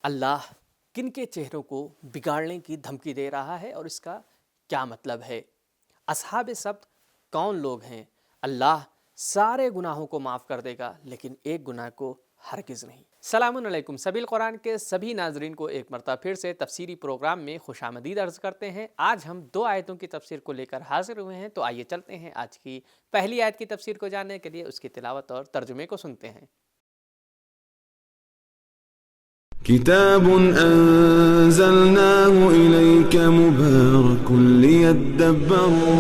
اللہ کن کے چہروں کو بگاڑنے کی دھمکی دے رہا ہے اور اس کا کیا مطلب ہے؟ اصحاب سبت کون لوگ ہیں؟ اللہ سارے گناہوں کو معاف کر دے گا لیکن ایک گناہ کو ہرگز نہیں۔ السلام علیکم، سبیل قرآن کے سبھی ناظرین کو ایک مرتبہ پھر سے تفسیری پروگرام میں خوش آمدید عرض کرتے ہیں۔ آج ہم 2 آیتوں کی تفسیر کو لے کر حاضر ہوئے ہیں، تو آئیے چلتے ہیں آج کی پہلی آیت کی تفسیر کو جاننے کے لیے اس کی تلاوت اور ترجمے کو سنتے ہیں۔ كتاب أنزلناه إليك مبارك ليدبروا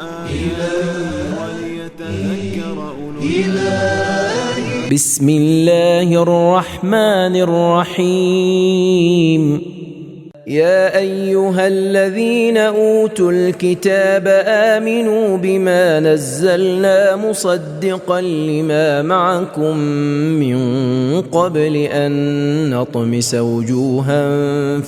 آياته وليتذكر أولو الألباب. بسم الله الرحمن الرحيم. يا أيها الذين أوتوا الكتاب آمنوا بما نزلنا مصدقا لما معكم من قبل أن نطمس وجوها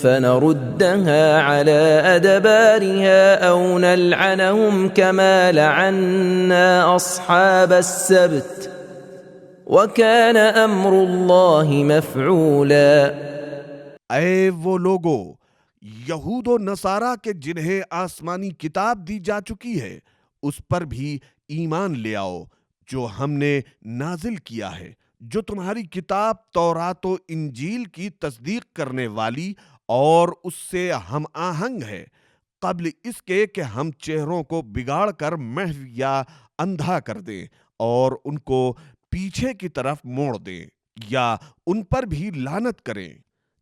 فنردها على أدبارها أو نلعنهم كما لعنا أصحاب السبت وكان أمر الله مفعولا. اے وہ لوگو، یہود و نصارہ کے جنہیں آسمانی کتاب دی جا چکی ہے اس پر بھی ایمان لے آؤ جو ہم نے نازل کیا ہے، جو تمہاری کتاب تورات و انجیل کی تصدیق کرنے والی اور اس سے ہم آہنگ ہے، قبل اس کے کہ ہم چہروں کو بگاڑ کر محو یا اندھا کر دیں اور ان کو پیچھے کی طرف موڑ دیں یا ان پر بھی لعنت کریں۔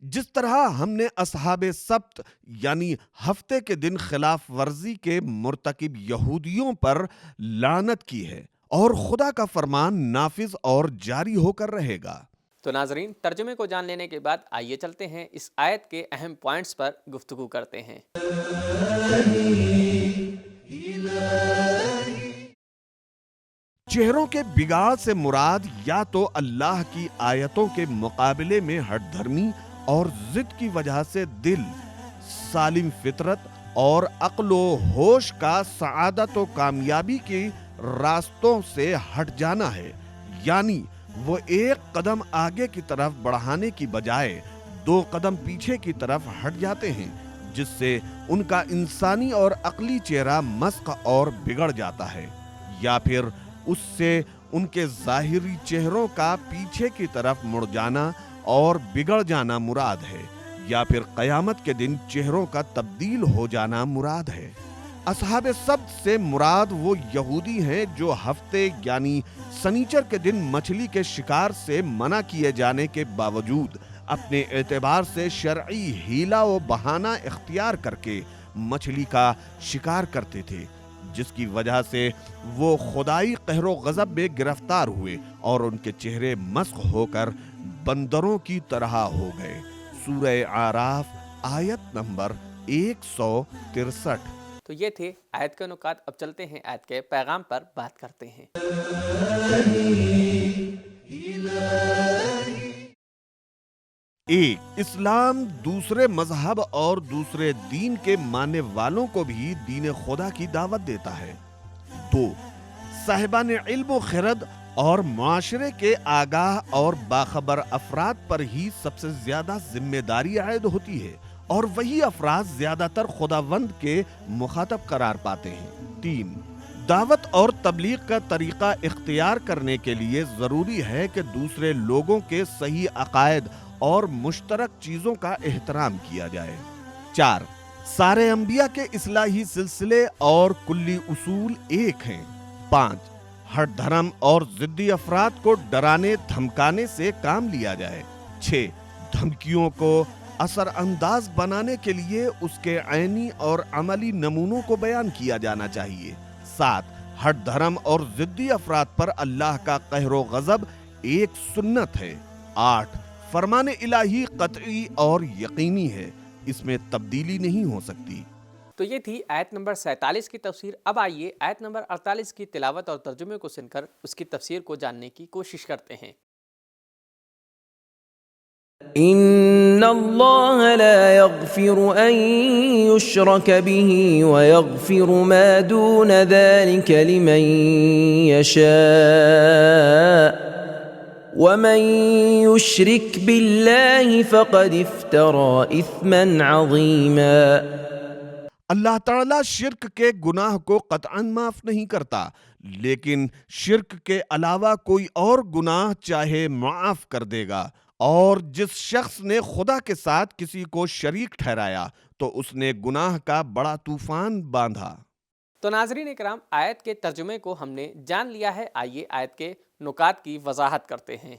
جس طرح ہم نے اصحاب سبت یعنی ہفتے کے دن خلاف ورزی کے مرتکب یہودیوں پر لعنت کی ہے، اور خدا کا فرمان نافذ اور جاری ہو کر رہے گا۔ تو ناظرین، ترجمے کو جان لینے کے بعد آئیے چلتے ہیں اس آیت کے اہم پوائنٹس پر گفتگو کرتے ہیں۔ چہروں کے بگاڑ سے مراد یا تو اللہ کی آیتوں کے مقابلے میں ہٹ دھرمی اور ضد کی وجہ سے دل، سالم فطرت اور عقل و ہوش کا سعادت و کامیابی کے راستوں سے ہٹ جانا ہے، یعنی وہ ایک قدم آگے کی طرف بڑھانے کی بجائے 2 قدم پیچھے کی طرف ہٹ جاتے ہیں، جس سے ان کا انسانی اور عقلی چہرہ مسخ اور بگڑ جاتا ہے، یا پھر اس سے ان کے ظاہری چہروں کا پیچھے کی طرف مڑ جانا اور بگڑ جانا مراد ہے، یا پھر قیامت کے دن چہروں کا تبدیل ہو جانا مراد ہے۔ اصحاب سبت سے مراد وہ یہودی ہیں جو ہفتے یعنی سنیچر کے دن مچھلی کے شکار سے منع کیے جانے کے باوجود اپنے اعتبار سے شرعی ہیلا و بہانہ اختیار کر کے مچھلی کا شکار کرتے تھے، جس کی وجہ سے وہ خدائی قہر و غضب میں گرفتار ہوئے اور ان کے چہرے مسخ ہو کر بندروں کی طرح ہو گئے۔ سورہ اعراف آیت نمبر 163۔ تو یہ تھے آیت کے نکات، اب چلتے ہیں آیت کے پیغام پر بات کرتے ہیں۔ 1. اسلام دوسرے مذہب اور دوسرے دین کے ماننے والوں کو بھی دین خدا کی دعوت دیتا ہے۔ 2. صاحبان علم و خرد اور معاشرے کے آگاہ اور باخبر افراد پر ہی سب سے زیادہ ذمہ داری عائد ہوتی ہے، اور وہی افراد زیادہ تر خداوند کے مخاطب قرار پاتے ہیں۔ 3. دعوت اور تبلیغ کا طریقہ اختیار کرنے کے لیے ضروری ہے کہ دوسرے لوگوں کے صحیح عقائد اور مشترک چیزوں کا احترام کیا جائے۔ 4. سارے انبیاء کے اصلاحی سلسلے اور کلی اصول ایک ہیں۔ 5. ہٹ دھرم اور ضدی افراد کو ڈرانے دھمکانے سے کام لیا جائے۔ 6. دھمکیوں کو اثر انداز بنانے کے لیے اس کے عینی اور عملی نمونوں کو بیان کیا جانا چاہیے۔ 7. ہٹ دھرم اور ضدی افراد پر اللہ کا قہر و غضب ایک سنت ہے۔ 8. فرمان الہی قطعی اور یقینی ہے، اس میں تبدیلی نہیں ہو سکتی۔ تو یہ تھی آیت نمبر 47 کی تفسیر۔ اب آئیے آیت نمبر 48 کی تلاوت اور ترجمے کو سن کر اس کی تفسیر کو جاننے کی کوشش کرتے ہیں۔ ان اللہ لا يغفر ان يشرك به ويغفر ما دون ذلك لمن يشاء ومن يشرك بالله فقد افترى اثما عظيما. اللہ تعالیٰ شرک کے گناہ کو قطعاً معاف نہیں کرتا، لیکن شرک کے علاوہ کوئی اور گناہ چاہے معاف کر دے گا، اور جس شخص نے خدا کے ساتھ کسی کو شریک ٹھہرایا تو اس نے گناہ کا بڑا طوفان باندھا۔ تو ناظرین اکرام، آیت کے ترجمے کو ہم نے جان لیا ہے، آئیے آیت کے نکات کی وضاحت کرتے ہیں۔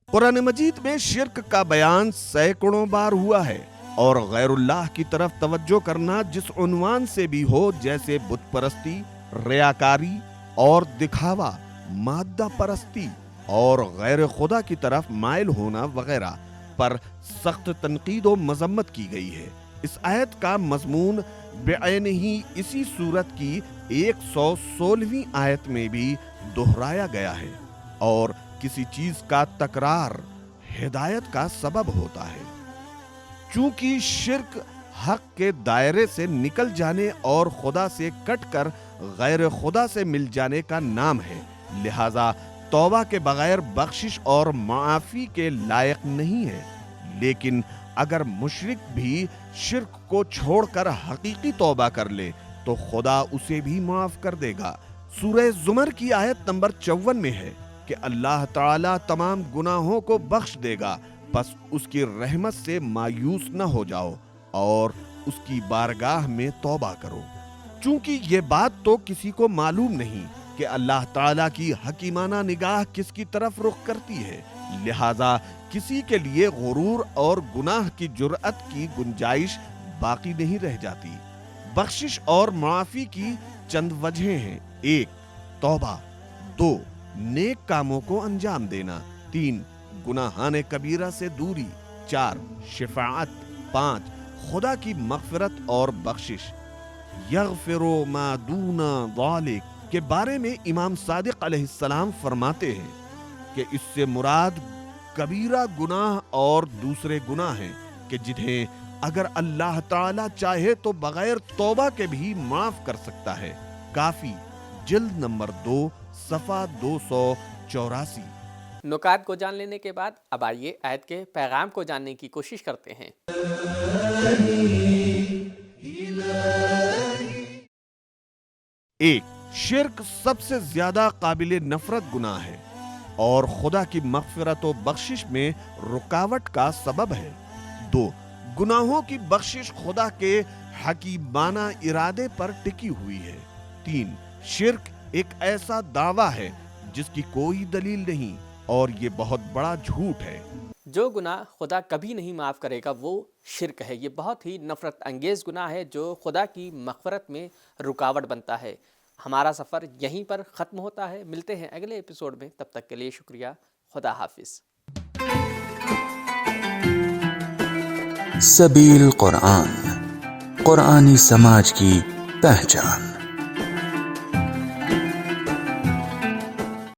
قرآن مجید میں شرک کا بیان سینکڑوں بار ہوا ہے، اور غیر اللہ کی طرف توجہ کرنا جس عنوان سے بھی ہو، جیسے بت پرستی، ریاکاری اور دکھاوا، مادہ پرستی اور غیر خدا کی طرف مائل ہونا وغیرہ پر سخت تنقید و مذمت کی گئی ہے۔ اس آیت کا مضمون بعین ہی اسی سورت کی 116ویں آیت میں بھی دہرایا گیا ہے، اور کسی چیز کا تکرار ہدایت کا سبب ہوتا ہے۔ چونکہ شرک حق کے دائرے سے نکل جانے اور خدا سے کٹ کر غیر خدا سے مل جانے کا نام ہے، لہذا توبہ کے بغیر بخشش اور معافی کے لائق نہیں ہے۔ لیکن اگر مشرک بھی شرک کو چھوڑ کر حقیقی توبہ کر لے تو خدا اسے بھی معاف کر دے گا۔ سورہ زمر کی آیت نمبر 54 میں ہے کہ اللہ تعالیٰ تمام گناہوں کو بخش دے گا، پس اس کی رحمت سے مایوس نہ ہو جاؤ اور اس کی بارگاہ میں توبہ کرو۔ چونکہ یہ بات تو کسی کو معلوم نہیں کہ اللہ تعالیٰ کی حکیمانہ نگاہ کس کی طرف رخ کرتی ہے، لہذا کسی کے لیے غرور اور گناہ کی جرأت کی گنجائش باقی نہیں رہ جاتی۔ بخشش اور معافی کی چند وجہیں ہیں: 1. توبہ، 2. نیک کاموں کو انجام دینا، 3. گناہان کبیرہ سے دوری، 4. شفاعت، 5. خدا کی مغفرت اور بخشش۔ یغفر ما دون ذالک کے بارے میں امام صادق علیہ السلام فرماتے ہیں کہ اس سے مراد کبیرہ گناہ اور دوسرے گناہ ہیں کہ جنہیں اگر اللہ تعالیٰ چاہے تو بغیر توبہ کے بھی معاف کر سکتا ہے۔ کافی، جلد نمبر 2، صفحہ 284۔ نکات کو جان لینے کے بعد اب آئیے آیت کے پیغام کو جاننے کی کوشش کرتے ہیں۔ 1. شرک سب سے زیادہ قابل نفرت گناہ ہے اور خدا کی مغفرت و بخشش میں رکاوٹ کا سبب ہے۔ 2. گناہوں کی بخشش خدا کے حکیمانہ ارادے پر ٹکی ہوئی ہے۔ 3. شرک ایک ایسا دعویٰ ہے جس کی کوئی دلیل نہیں، اور یہ بہت بڑا جھوٹ ہے۔ جو گناہ خدا کبھی نہیں معاف کرے گا وہ شرک ہے۔ یہ بہت ہی نفرت انگیز گناہ ہے جو خدا کی مغفرت میں رکاوٹ بنتا ہے۔ ہمارا سفر یہیں پر ختم ہوتا ہے، ملتے ہیں اگلے ایپیسوڈ میں، تب تک کے لیے شکریہ، خدا حافظ۔ سبیل قرآن، قرآنی سماج کی پہچان۔